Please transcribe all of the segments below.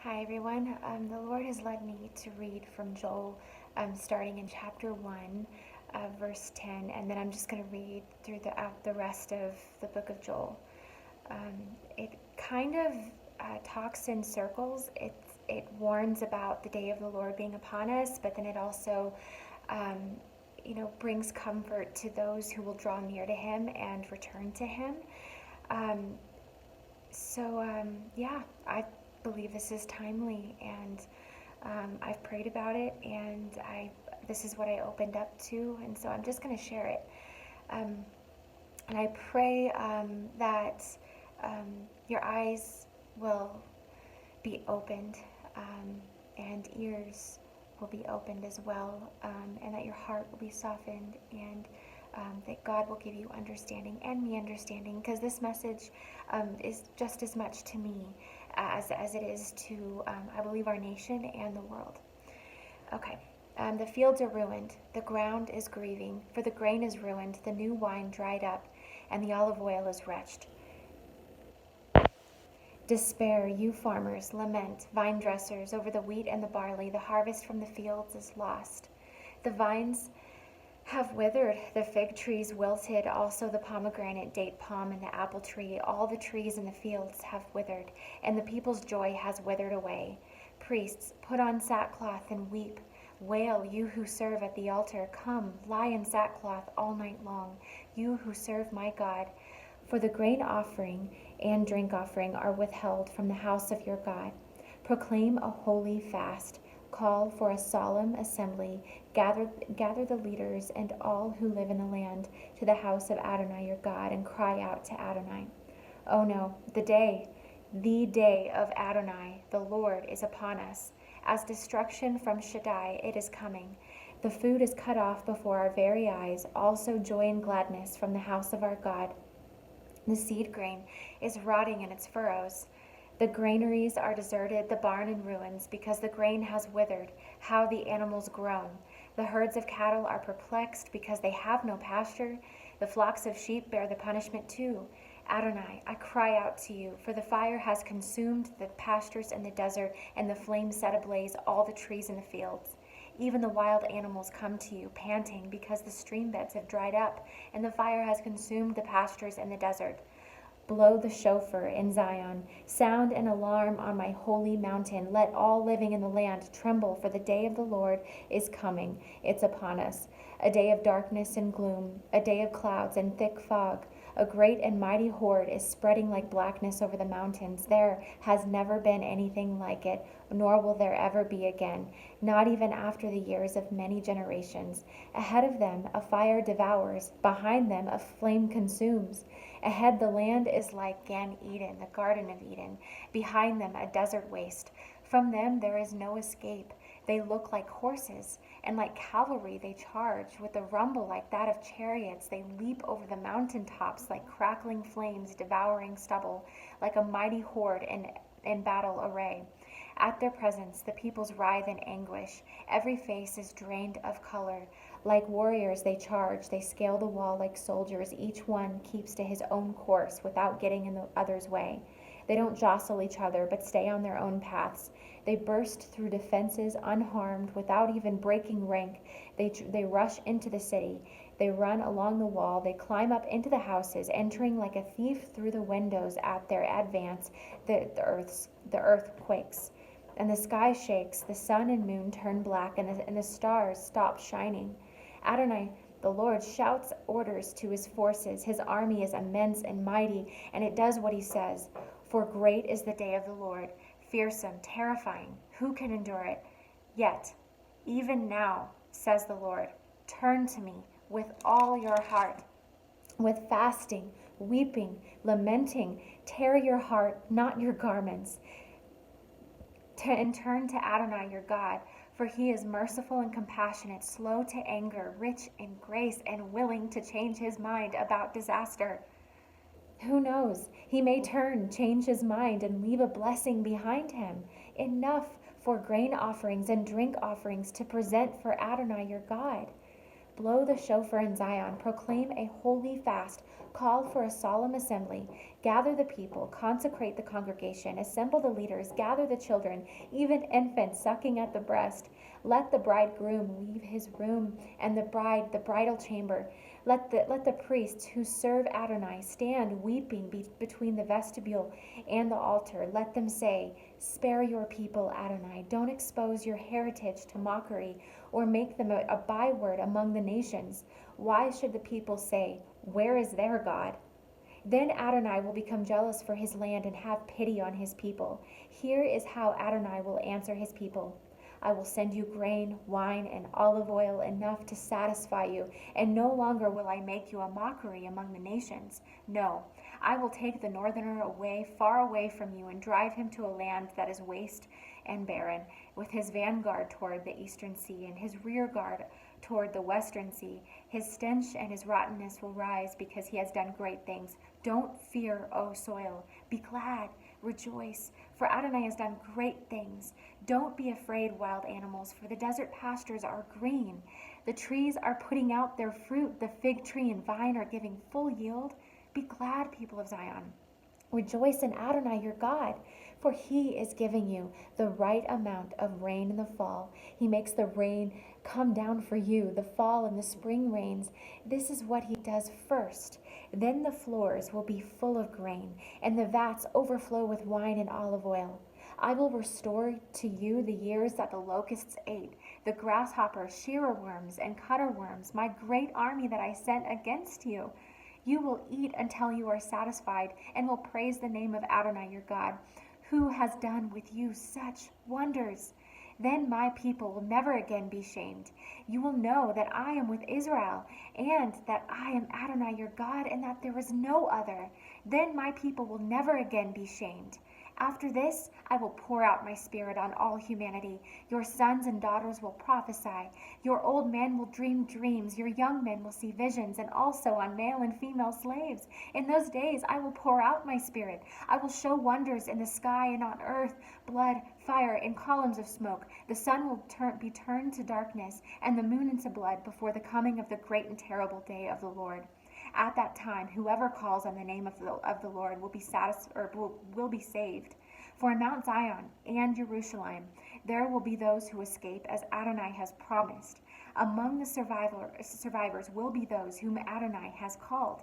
Hi everyone. The Lord has led me to read from Joel, starting in chapter 1, verse 10, and then I'm just going to read through the rest of the book of Joel. Um, it kind of talks in circles. It warns about the day of the Lord being upon us, but then it also, um, brings comfort to those who will draw near to Him and return to Him. Um, yeah, I believe this is timely, and I've prayed about it, and this is what I opened up to, and so I'm just going to share it. Um, and I pray that your eyes will be opened, and ears will be opened as well, and that your heart will be softened, and that God will give you understanding and me understanding, because this message is just as much to me as it is to, I believe, our nation and the world. Okay. The fields are ruined, the ground is grieving, for the grain is ruined, the new wine dried up, and the olive oil is wretched. Despair, you farmers, lament, vine dressers, over the wheat and the barley. The harvest from the fields is lost. The vines have withered, the fig trees wilted, also the pomegranate, date palm, and the apple tree. All the trees in the fields have withered, and the people's joy has withered away. Priests, put on sackcloth and weep. Wail, you who serve at the altar. Come, lie in sackcloth all night long, you who serve my God. For the grain offering and drink offering are withheld from the house of your God. Proclaim a holy fast. Call for a solemn assembly. Gather the leaders and all who live in the land to the house of Adonai your God, and cry out to Adonai. Oh no, the day of Adonai, the Lord, is upon us. As destruction from Shaddai, it is coming. The food is cut off before our very eyes, also joy and gladness from the house of our God. The seed grain is rotting in its furrows. The granaries are deserted, the barn in ruins, because the grain has withered. How the animals groan! The herds of cattle are perplexed, because they have no pasture. The flocks of sheep bear the punishment too. Adonai, I cry out to you, for the fire has consumed the pastures in the desert, and the flame set ablaze all the trees in the fields. Even the wild animals come to you, panting, because the stream beds have dried up, and the fire has consumed the pastures in the desert. Blow the shofar in Zion. Sound an alarm on my holy mountain. Let all living in the land tremble, for the day of the Lord is coming. It's upon us. A day of darkness and gloom, a day of clouds and thick fog. A great and mighty horde is spreading like blackness over the mountains. There has never been anything like it, nor will there ever be again, not even after the years of many generations. Ahead of them a fire devours, behind them a flame consumes. Ahead the land is like Gan Eden, the Garden of Eden, behind them a desert waste. From them there is no escape. They look like horses, and like cavalry they charge. With a rumble like that of chariots, they leap over the mountain tops like crackling flames devouring stubble, like a mighty horde in battle array. At their presence the peoples writhe in anguish. Every face is drained of color. Like warriors they charge, they scale the wall like soldiers. Each one keeps to his own course without getting in the other's way. They don't jostle each other, but stay on their own paths. They burst through defenses unharmed, without even breaking rank. They rush into the city. They run along the wall. They climb up into the houses, entering like a thief through the windows. At their advance, the earth quakes, and the sky shakes. The sun and moon turn black, and the stars stop shining. Adonai, the Lord, shouts orders to his forces. His army is immense and mighty, and it does what he says. For great is the day of the Lord, fearsome, terrifying. Who can endure it? Yet, even now, says the Lord, turn to me with all your heart, with fasting, weeping, lamenting. Tear your heart, not your garments, and turn to Adonai your God, for he is merciful and compassionate, slow to anger, rich in grace, and willing to change his mind about disaster. Who knows? He may change his mind, and leave a blessing behind him, enough for grain offerings and drink offerings to present for Adonai your God. Blow the shofar in Zion, proclaim a holy fast, call for a solemn assembly, gather the people, consecrate the congregation, assemble the leaders, gather the children, even infants sucking at the breast. Let the bridegroom leave his room, and the bride the bridal chamber. Let the priests who serve Adonai stand weeping between the vestibule and the altar. Let them say, spare your people, Adonai. Don't expose your heritage to mockery or make them a byword among the nations. Why should the people say, where is their God? Then Adonai will become jealous for his land and have pity on his people. Here is how Adonai will answer his people. I will send you grain, wine, and olive oil enough to satisfy you, and no longer will I make you a mockery among the nations. No, I will take the northerner away, far away from you, and drive him to a land that is waste and barren, with his vanguard toward the eastern sea, and his rear guard toward the western sea. His stench and his rottenness will rise because he has done great things. Don't fear, O soil. Be glad, rejoice, for Adonai has done great things. Don't be afraid, wild animals, for the desert pastures are green. The trees are putting out their fruit. The fig tree and vine are giving full yield. Be glad, people of Zion. Rejoice in Adonai your God, for he is giving you the right amount of rain in the fall. He makes the rain come down for you, the fall and the spring rains. This is what he does first. Then the floors will be full of grain, and the vats overflow with wine and olive oil. I will restore to you the years that the locusts ate, the grasshoppers, shearer worms, and cutter worms, my great army that I sent against you. You will eat until you are satisfied, and will praise the name of Adonai your God, who has done with you such wonders. Then my people will never again be shamed. You will know that I am with Israel, and that I am Adonai your God, and that there is no other. Then my people will never again be shamed. After this, I will pour out my spirit on all humanity. Your sons and daughters will prophesy. Your old men will dream dreams. Your young men will see visions, and also on male and female slaves. In those days, I will pour out my spirit. I will show wonders in the sky and on earth, blood, fire, and columns of smoke. The sun will be turned to darkness, and the moon into blood before the coming of the great and terrible day of the Lord. At that time, whoever calls on the name of the Lord will be saved. For in Mount Zion and Jerusalem there will be those who escape, as Adonai has promised. Among the survivors will be those whom Adonai has called.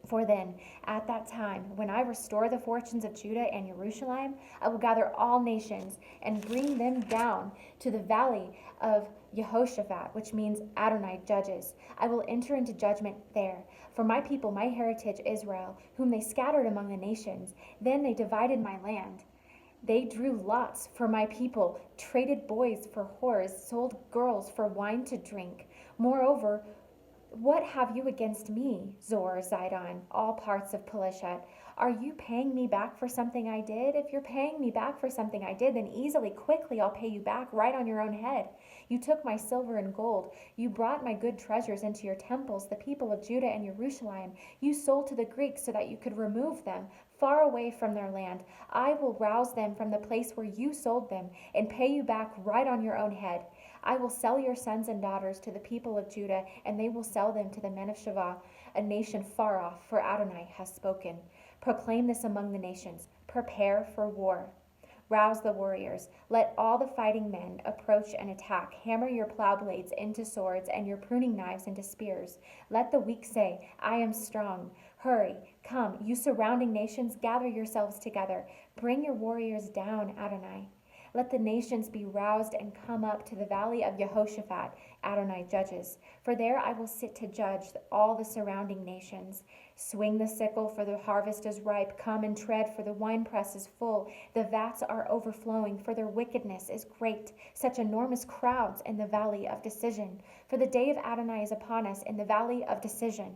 For then, at that time, when I restore the fortunes of Judah and Jerusalem, I will gather all nations and bring them down to the valley of Jehoshaphat, which means Adonai judges. I will enter into judgment there. For my people, my heritage Israel, whom they scattered among the nations, then they divided my land. They drew lots for my people, traded boys for whores, sold girls for wine to drink. Moreover, what have you against me, Zor, Zidon, all parts of Pelishah? Are you paying me back for something I did? If you're paying me back for something I did, then quickly I'll pay you back right on your own head. You took my silver and gold. You brought my good treasures into your temples, the people of Judah and Jerusalem. You sold to the Greeks so that you could remove them far away from their land. I will rouse them from the place where you sold them and pay you back right on your own head. I will sell your sons and daughters to the people of Judah, and they will sell them to the men of Sheva, a nation far off, for Adonai has spoken. Proclaim this among the nations. Prepare for war. Rouse the warriors. Let all the fighting men approach and attack. Hammer your plow blades into swords and your pruning knives into spears. Let the weak say, I am strong. Hurry, come, you surrounding nations, gather yourselves together. Bring your warriors down, Adonai. Let the nations be roused and come up to the valley of Jehoshaphat, Adonai judges. For there I will sit to judge all the surrounding nations. Swing the sickle, for the harvest is ripe. Come and tread, for the winepress is full. The vats are overflowing, for their wickedness is great. Such enormous crowds in the valley of decision. For the day of Adonai is upon us in the valley of decision.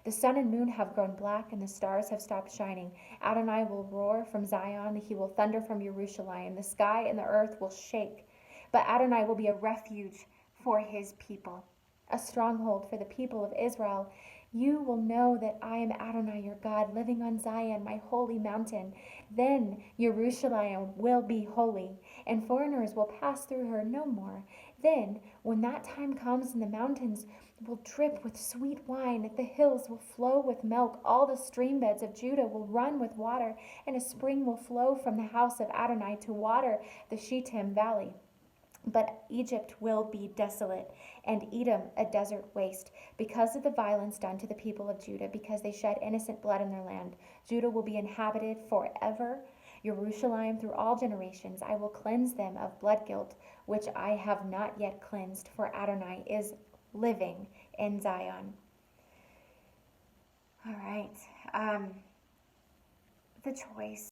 The sun and moon have grown black, and the stars have stopped shining. Adonai will roar from Zion, he will thunder from Jerusalem. The sky and the earth will shake. But Adonai will be a refuge for his people, a stronghold for the people of Israel. You will know that I am Adonai your God, living on Zion, my holy mountain. Then Jerusalem will be holy, and foreigners will pass through her no more. Then, when that time comes and the mountains will drip with sweet wine, the hills will flow with milk, all the stream beds of Judah will run with water, and a spring will flow from the house of Adonai to water the Shittim valley. But Egypt will be desolate, and Edom a desert waste, because of the violence done to the people of Judah, because they shed innocent blood in their land. Judah will be inhabited forever. Jerusalem through all generations. I will cleanse them of blood guilt, which I have not yet cleansed, for Adonai is living in Zion. All right. The choice.